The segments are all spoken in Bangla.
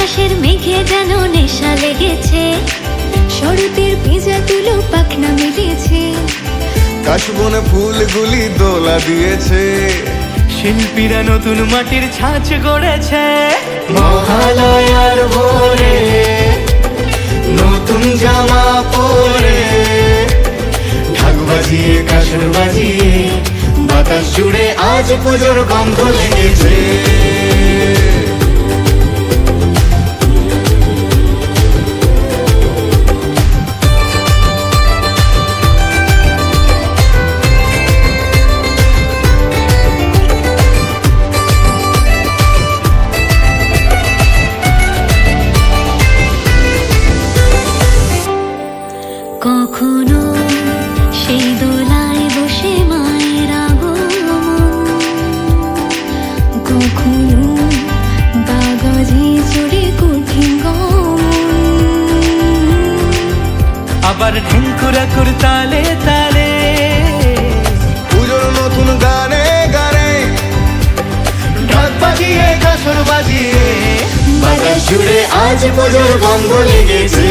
আকাশের মেঘে যেন নেশা লেগেছে, শরতের ভেজা তুলো পাখনা মেলেছে, কাশবনে ফুলগুলি দোলা দিয়েছে, শিল্পীরা নতুন মাটির ছাঁচ গড়েছে। মহালয়ার ভোরে নতুন জামা পরে, ঢাক বাজিয়ে কাসর বাজিয়ে বাতাস জুড়ে আজ পুজোর গন্ধ লেগেছে। কখনো সেই দোলায় বসে মায়ের আগমন, কখনো বাগাজি চড়ে কঠিন গমন, আবার ঢেঙ্কুরাকুর তালে তালে পুজোর নতুন গানে গানে, ঢাক বাজিয়ে কাসর বাজিয়ে বাতাস জুড়ে আজ পুজোর গন্ধ লেগেছে।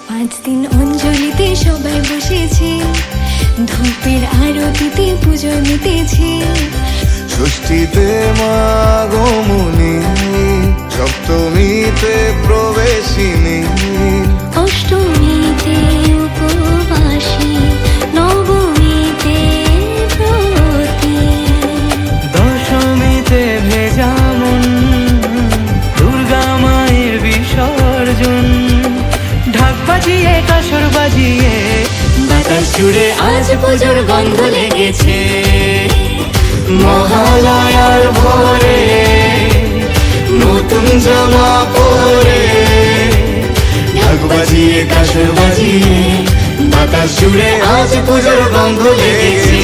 পাঁচ দিন অঞ্জলিতে সবাই বসেছে, ধূপের আরতিতে পুজোয় মেতেছে, ষষ্ঠীতে মা আগমনী, সপ্তমীতে প্রবেশিনী, অষ্টমীতে উপবাসী, নবমীতে ব্রতী, দশমীতে ভেজা মন, দুর্গা মায়ের বিসর্জন, ঢাক বাজিয়ে কাসর বাজিয়ে বাতাস জুড়ে আজ পুজোর গন্ধ লেগেছে। মহালয়ার ভোরে নতুন জামা পরে, ঢাক বাজিয়ে কাসর বাজিয়ে বাতাস জুড়ে আজ পুজোর গন্ধ লেগেছে।